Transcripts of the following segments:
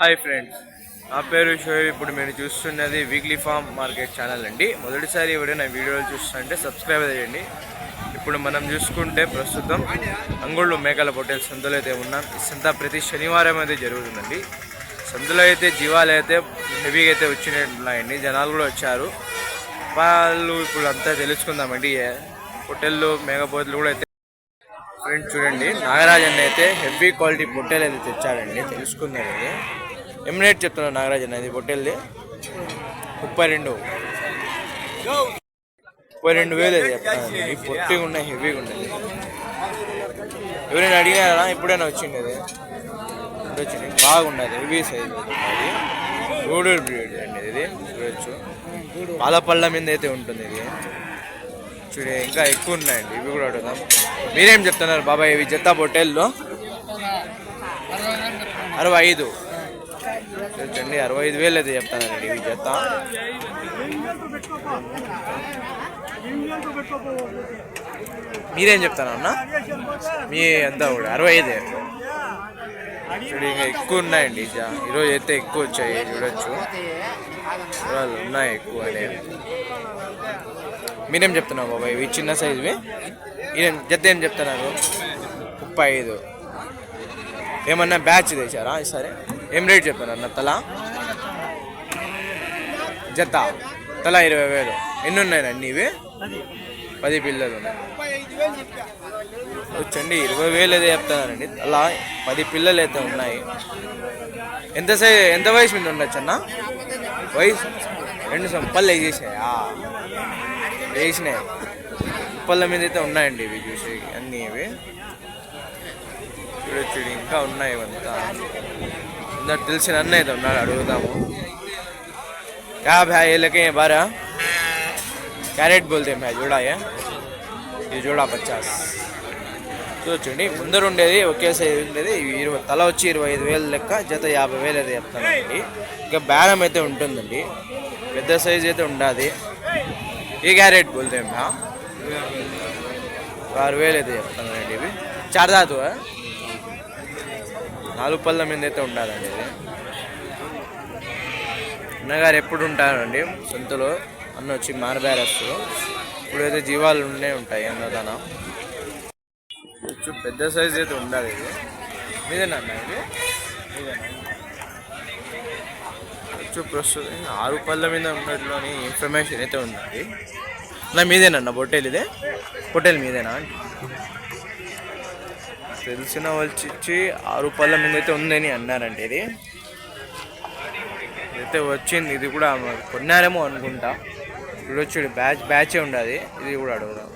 Hi friends, నా పేరు షోయబ్. ఇప్పుడు మీరు చూస్తున్నది వీక్లీ ఫార్మ్ మార్కెట్ ఛానల్ అండి. మొదటిసారి ఎవరైనా వీడియోలు చూస్తుంటే సబ్స్క్రైబ్ చేయండి. ఇప్పుడు మనం చూసుకుంటే ప్రస్తుతం అంగుళ్ళు మేకల పొట్టేల సందులో అయితే ఉన్నాం. ఈ సంత ప్రతి శనివారం అయితే జరుగుతుందండి. సందులో అయితే జీవాలు అయితే హెవీగా అయితే వచ్చినాయండి. జనాలు కూడా వచ్చారు. వాళ్ళు ఇప్పుడు అంతా తెలుసుకుందామండి. పొట్టేళ్ళు మేకపోతులు కూడా అయితే ఫ్రెండ్స్ చూడండి, నాగరాజ్ అన్న అయితే హెవీ క్వాలిటీ పొట్టేలు అయితే తెచ్చాడండి. తెలుసుకుందాం. ఇది ఏం రేట్ చెప్తున్నాడు నాగరాజ్ అన్న? ఇది పొట్టేల్ది 32,000 అది చెప్తాను. ఈ పొట్టిగా ఉన్నాయి, హెవీగా ఉన్నాయి. ఎవరైనా అడిగినారా? ఇప్పుడైనా వచ్చింది అది. ఇప్పుడు వచ్చింది, బాగున్నది, హెవీ సైజ్ అది. గూడూరు బ్రీడ్ అండి ఇది. చూడొచ్చు, పాలపళ్ళ మీద అయితే ఉంటుంది ఇది. చూడే ఇంకా ఎక్కువ ఉన్నాయండి. ఇవి కూడా అడుగుదాం. మీరేం చెప్తున్నారు బాబాయ్? ఇవి జత పొట్టేళ్ళు 65 చూడండి, 65,000 అయితే చెప్తానండి ఇవి జత. మీరేం చెప్తానన్నా? మీ అంతా కూడా 65. చూడు, ఇంకా ఎక్కువ ఉన్నాయండి. ఈరోజు అయితే ఎక్కువ వచ్చాయి. చూడొచ్చు, ఉన్నాయి ఎక్కువ అనే. మీరేం చెప్తున్నావు బాబాయ్? ఇవి చిన్న సైజువి. జత ఏం చెప్తున్నారు? 35. ఏమన్నా బ్యాచ్ తెచ్చారా సరే? ఏం రేట్ చెప్పారు అన్న? జత 20,000. ఎన్ని ఉన్నాయండి ఇవి? 10 పిల్లలు ఉన్నాయి. వచ్చండి 20,000 అయితే చెప్తున్నారండి. అలా 10 పిల్లలు అయితే ఉన్నాయి. ఎంత వయసు మీద ఉండొచ్చు అన్న? వయసు 2 సంపళ్ళు వేసేసాయా? వేసినాయి. ఉప్పళ్ళ మీద అయితే ఉన్నాయండి ఇవి. చూసి అన్నీ ఇవి చూడొచ్చు. ఇంకా ఉన్నాయి ఇవంతా. అందరు తెలిసిన అన్న అయితే ఉన్నాడు, అడుగుదాము. क्या भाई ये लेके बारह कैरेट बोलते हैं भाई, जोड़ा है ये जोड़ा 50. చూడండి, ముందర ఉండేది ఒకే సైజు ఉండేది. తల వచ్చి 25,000 లెక్క, జత 50,000 అయితే చెప్తానండి. ఇంకా బేరం అయితే ఉంటుందండి. పెద్ద సైజు అయితే ఉండాలి. ये क्या रेट बोलते हैं भैया? 6,000 అయితే చెప్తానండి. ఇవి చార్దాతు 4 పళ్ళ మీద అయితే ఉండాలండి. ఇది అన్నగారు ఎప్పుడు ఉంటారండి సొంతలో. అన్న వచ్చి మారబేరస్తు. ఇప్పుడైతే జీవాలు ఉండే ఉంటాయి అన్నదాన. పెద్ద సైజు అయితే ఉండాలి. ఇది మీదేనా అన్న? ఇది మీదేనా? ప్రస్తుతం 6 పళ్ళ మీద ఉన్నట్లోని ఇన్ఫర్మేషన్ అయితే ఉందండి. అలా మీదేనన్న పొట్టేలు? ఇదే పొట్టేలు మీదేనా? తెలిసిన వాళ్ళు ఇచ్చి 6 పళ్ళ మీద అయితే ఉందని అన్నారండి. ఇది అయితే వచ్చింది. ఇది కూడా కొన్నారేమో అనుకుంటా. ఇప్పుడు వచ్చి బ్యాచే ఉండదు. ఇది కూడా అడుగుదాం.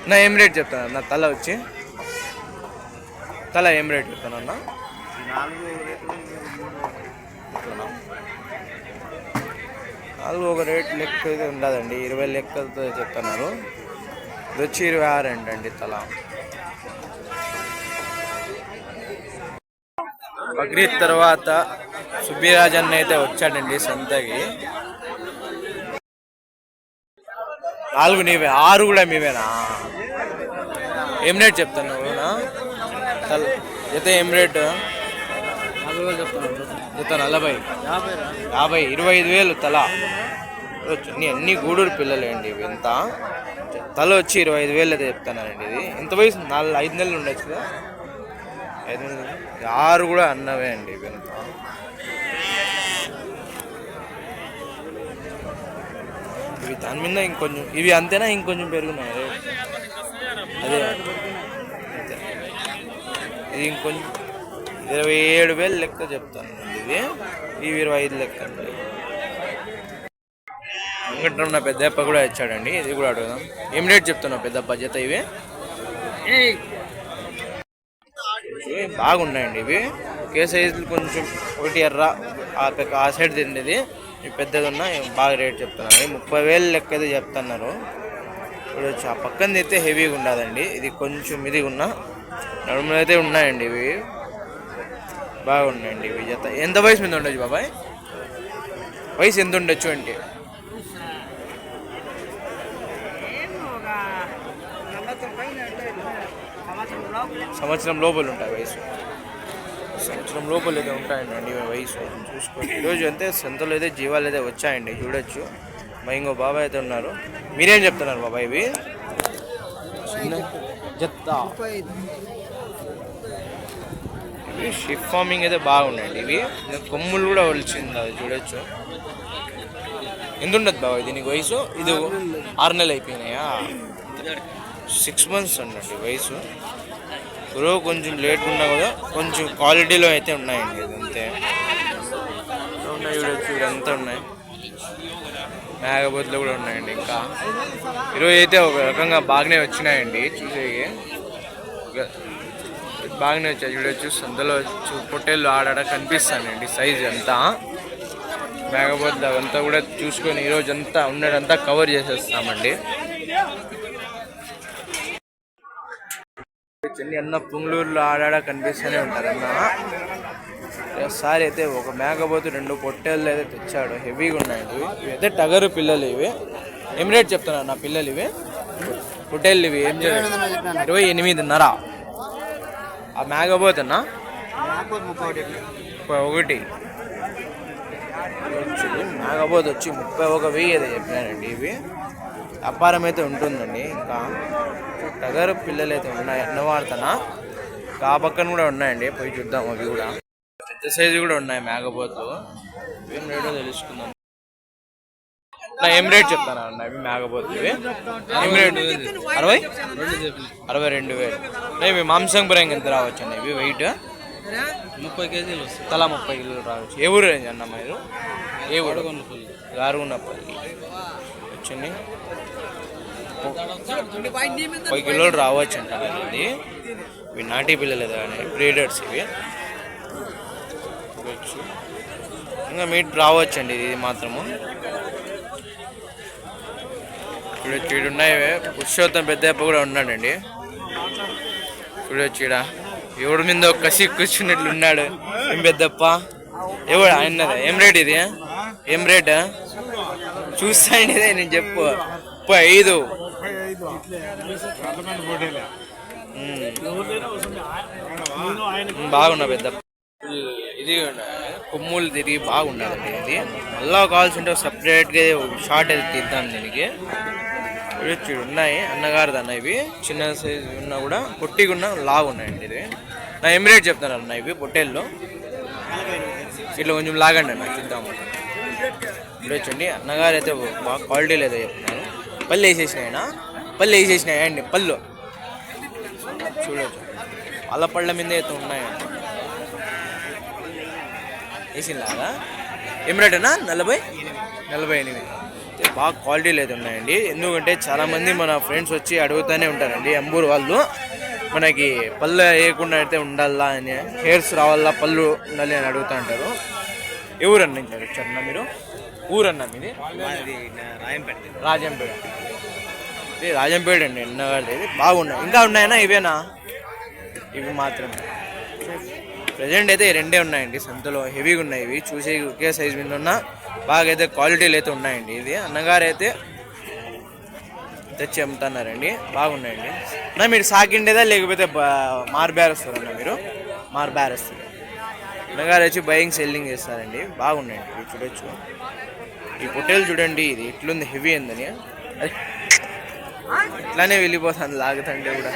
నా ఏం రేట్ చెప్తాను అన్న? తల వచ్చి ఏం రేట్ చెప్తాను అన్న? 4 ఒక రేట్ లెక్క అయితే ఉండదండి. 20 లెక్కలతో చెప్తున్నారు. ఇది వచ్చి 26 అండి తల. బక్రీద్ తర్వాత సుబ్బిరాజ్ అన్న అయితే వచ్చాడండి సంతకి. 4 నీవే, 6 కూడా మీవేనా? ఏం రేట్ చెప్తాను జత? ఏం రేటు? జత 40, 25,000 తల. అన్ని గూడూరు పిల్లలే అండి ఇవి. ఎంత తల వచ్చి 25,000 అయితే చెప్తానండి. ఇది ఎంత వయసు? 5 నెలలు ఉండొచ్చు కదా. 5 నెలలు. 6 కూడా అన్నవే అండి ఇవి. ఎంత ఇవి దాని మీద ఇంకొంచెం, ఇవి అంతేనా? ఇంకొంచెం పెరుగున్నాయి. అదే ఇది ఇంకొంచెం 27,000 లెక్క చెప్తాను అండి. ఇవి 25 లెక్క అండి. వెంకటరమణ పెద్దప్ప కూడా ఇచ్చాడండి. ఇది కూడా అడుగుదాం. ఏం రేట్ చెప్తున్నావు పెద్దప్ప జత? ఇవి బాగున్నాయండి. ఇవి ఒకే సైజులు, కొంచెం ఒకటి ఎర్ర ఆ సైడ్ తిండేది. ఇవి పెద్దగా ఉన్నాయి. బాగా రేట్ చెప్తున్నాను. 30,000 లెక్క అయితే చెప్తున్నారు. ఇప్పుడు ఆ పక్కన అయితే హెవీగా ఉండదండి. ఇది కొంచెం ఇది ఉన్న నడుములు అయితే ఉన్నాయండి. ఇవి బాగున్నాయండి. ఇవి జత ఎంత వయసు మీద ఉండొచ్చు బాబాయ్? వయసు ఎంత ఉండొచ్చు అంటే? సంవత్సరం లోపల ఉంటాయి వయసు. సంవత్సరం లోపల అయితే ఉంటాయండి వయసు చూసుకోండి. ఈరోజు అయితే సంతలో అయితే జీవాలు అయితే వచ్చాయండి చూడొచ్చు. మా ఇంకో బాబాయ్ అయితే ఉన్నారు. మీరేం చెప్తున్నారు బాబాయ్? ఇవి జత్తా ఇవి షిప్ ఫార్మింగ్ అయితే బాగున్నాయండి. ఇవి కొమ్ములు కూడా వచ్చింది అది చూడొచ్చు. ఎంత ఉండదు బాబాయ్ దీనికి వయసు? ఇది 6 నెలలు అయిపోయినాయా? 6 months ఉండండి వయసు. గ్రో కొంచెం లేట్ ఉన్నా కూడా కొంచెం క్వాలిటీలో అయితే ఉన్నాయండి. ఇది అంతే ఉన్నాయి చూడొచ్చు. ఇదంతా ఉన్నాయి. మేఘబోతులు కూడా ఉన్నాయండి. ఇంకా ఈరోజు అయితే ఒక రకంగా బాగానే వచ్చినాయండి. చూసేకి బాగానే వచ్చాయి చూడొచ్చు. సంతలో పొట్టేళ్ళు ఆడాడ కనిపిస్తానండి సైజు అంతా. మేఘబోతులు అవంతా కూడా చూసుకొని ఈరోజు అంతా ఉన్నదంతా కవర్ చేసేస్తామండి. అన్న పుంగళూరులో ఆడాడ కనిపిస్తూనే ఉంటారన్న. ఒకసారి అయితే ఒక మేకపోతు 2 పొట్టేళ్ళు అయితే తెచ్చాడు. హెవీగా ఉన్నాయండి. ఇవి అయితే టగరు పిల్లలు. ఇవి ఏం రేట్ చెప్తున్నారు నా పిల్లలు? ఇవి పొట్టేళ్ళు ఇవి ఏం చేయాలి? 28.5. ఆ మేకపోతున్నా 31. మేకపోతు వచ్చి 31,000 అయితే చెప్పినారండి. ఇవి వ్యాపారం అయితే ఉంటుందండి. ఇంకా టగరు పిల్లలు అయితే ఉన్నాయి. అన్నవార్తనా ఆ పక్కన కూడా ఉన్నాయండి. పోయి చూద్దాం. అవి కూడా పెద్ద సైజు కూడా ఉన్నాయి మేకపోతులు. ఏం రేటో తెలుసుకుందాం. నా ఏం రేట్ చెప్తాను అన్న ఇవి మేకపోతులు? ఇవి ఏం రేటు? 62,000. ఇవి మాంసం పరంగా ఎంత రావచ్చు అన్న? ఇవి వెయిట్ 30 kg తలా 30 కిలోలు రావచ్చు. ఏ ఊరు రేంజ్ అన్న మీరు? ఏ ఊరు? గారుగున్నపల్లి వచ్చింది. 10 కిలోలు రావచ్చు అంటారు. ఇది ఇవి నాటి పిల్లలు కానీ బ్రీడర్స్. ఇవి ఇంకా మీట్ రావచ్చండి. ఇది మాత్రము చూడొచ్చు. ఇటు ఉన్నాయి. పురుషోత్తం పెద్దప్ప కూడా ఉన్నాడండి చూడొచ్చు. ఇక్కడ ఎవడి మీద ఒక కసి కూర్చున్నట్లు ఉన్నాడు. ఏం పెద్దప్ప ఎవడు ఆయన? ఏం రేట్ ఇది? ఏం రేట్ చూస్తాండి? నేను చెప్పు. 35. బాగున్నా పెద్ద. ఇది కొమ్ములు తిరిగి బాగున్నదండి. ఇది మళ్ళా కావాల్సింటే సపరేట్గా షార్ట్ అయితే తీద్దాం దీనికి. ఉన్నాయి అన్నగారిది అన్న. ఇవి చిన్న సైజు ఉన్నా కూడా పొట్టిగా ఉన్నా లాగా ఉన్నాయండి. ఇది నా ఏం రేట్ చెప్తాను అన్న? ఇవి పొట్టేళ్ళు ఇట్లా కొంచెం లాగండి అన్న చూద్దాము. చూడొచ్చండి. అన్నగారు అయితే బాగా క్వాలిటీ లేదో చెప్తున్నారు. పళ్ళు వేసేసినాయనా? పళ్ళు వేసేసినాయా అండి? పళ్ళు చూడొచ్చు. వాళ్ళ పళ్ళ మీద అయితే ఉన్నాయండి. వేసిందాగా. ఏం రేట్ అన్నా? 48. బాగా క్వాలిటీ లేదు ఉన్నాయండి. ఎందుకంటే చాలామంది మన ఫ్రెండ్స్ వచ్చి అడుగుతూనే ఉంటారండి. అంబూరు వాళ్ళు మనకి పళ్ళు వేయకుండా అయితే ఉండాలా అని, హెయిర్స్ రావాలా, పళ్ళు ఉండాలి అని అడుగుతూ ఉంటారు. ఎవరన్నా వచ్చారన్నా మీరు? ఊరన్నా మీది? రాజంపేట. ఇది రాజంపేట అండి. ఎన్నగారు ఇది బాగున్నాయి. ఇంకా ఉన్నాయన్నా? ఇవేనా? ఇవి మాత్రమే ప్రజెంట్ అయితే 2 ఉన్నాయండి సంతలో. హెవీగా ఉన్నాయి. ఇవి చూసే ఒకే సైజు మీద ఉన్న బాగా అయితే క్వాలిటీలు అయితే ఉన్నాయండి. ఇది అన్నగారు అయితే తెచ్చి అమ్ముతున్నారండి. బాగున్నాయండి. నా మీరు సాకిండేదా లేకపోతే మార్బేరస్తారన్నా మీరు? మార్బేరస్తారు. అన్నగారు వచ్చి బయింగ్ సెల్లింగ్ చేస్తారండి. బాగున్నాయండి. ఇవి చూడొచ్చు. ఈ పొట్టేలు చూడండి. ఇది ఇట్లుంది హెవీ ఉందని. అది ఇట్లానే వెళ్ళిపోతుంది లాగుతుంటే కూడా.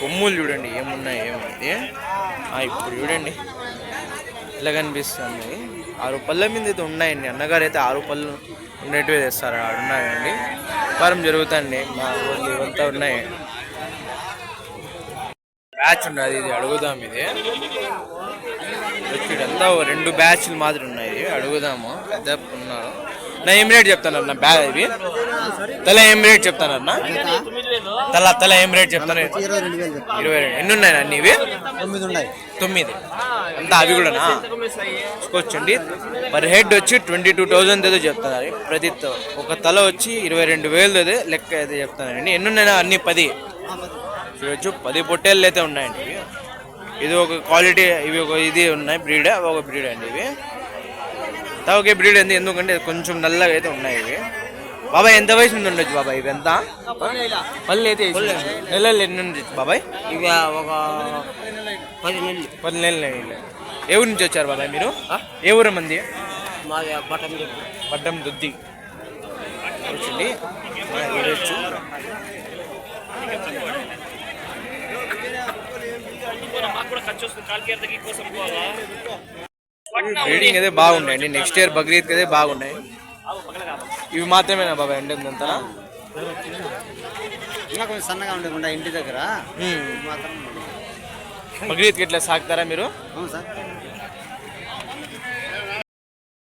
కొమ్ములు చూడండి ఏమున్నాయి ఏమైతే. ఇప్పుడు చూడండి ఇలా కనిపిస్తుంది. 6 పళ్ళ మీద అయితే ఉన్నాయండి. అన్నగారు అయితే 6 పళ్ళు ఉండేటివి తెస్తారు. ఉన్నాయండి. వ్యాపారం జరుగుతుంది. మా ఊళ్ళో ఇవంతా ఉన్నాయి. బ్యాచ్ ఉన్నది. ఇది అడుగుదాం. ఇది ఇదంతా 2 బ్యాచ్లు మాదిరి ఉన్నాయి. అడుగుదాము. పెద్ద ఉన్నారు. నా ఏం రేట్ చెప్తానన్నా బ్యాగ్? ఇవి తల ఏం రేట్ చెప్తానన్నా? తల ఏం రేట్ చెప్తాను? 22. ఎన్ని ఉన్నాయి అన్ని? ఇవి 9. అంతా అవి కూడానా? చూసుకోవచ్చండి. పర్ హెడ్ వచ్చి 22,000 ఏదో చెప్తున్నారు. ప్రతి ఒక తల వచ్చి 22,000 ఏదో లెక్క అయితే చెప్తున్నారండి. ఎన్ని ఉన్నాయా? అన్ని 10 చూడొచ్చు. 10 పొట్టేళ్ళు అయితే ఉన్నాయండి. ఇది ఒక క్వాలిటీ. ఇవి ఒక ఇది ఉన్నాయి బ్రీడ్. అవి ఒక బ్రీడ్ అండి. ఇవి తవకే బ్రీడ్ ఉంది, ఎందుకంటే కొంచెం నల్లగా అయితే ఉన్నాయి ఇవి. బాబాయ్ ఎంత వయసు నుండి ఉండొచ్చు బాబాయ్ ఇవి? ఎంత పళ్ళు అయితే నెలలు ఎన్ని ఉండొచ్చు బాబాయ్? ఇక ఒక 10 నెలలు. 10 నెలలు. ఏ ఊరు నుంచి వచ్చారు బాబాయ్ మీరు? ఏ ఊరు మంది? మాది బట్టం చెప్పు. పడ్డం దుద్ది వచ్చింది. చూడొచ్చు బ్రీడింగ్ అయితే బాగున్నాయండి. నెక్స్ట్ ఇయర్ బక్రీద్కి అయితే బాగున్నాయి. ఇవి మాత్రమేనా బాబాయ్ అంటే అంతా? ఇంకా కొంచెం సన్నగా ఉండకుండా ఇంటి దగ్గర మాత్రం. బక్రీద్కి ఎట్లా సాగుతారా మీరు? అవును సార్.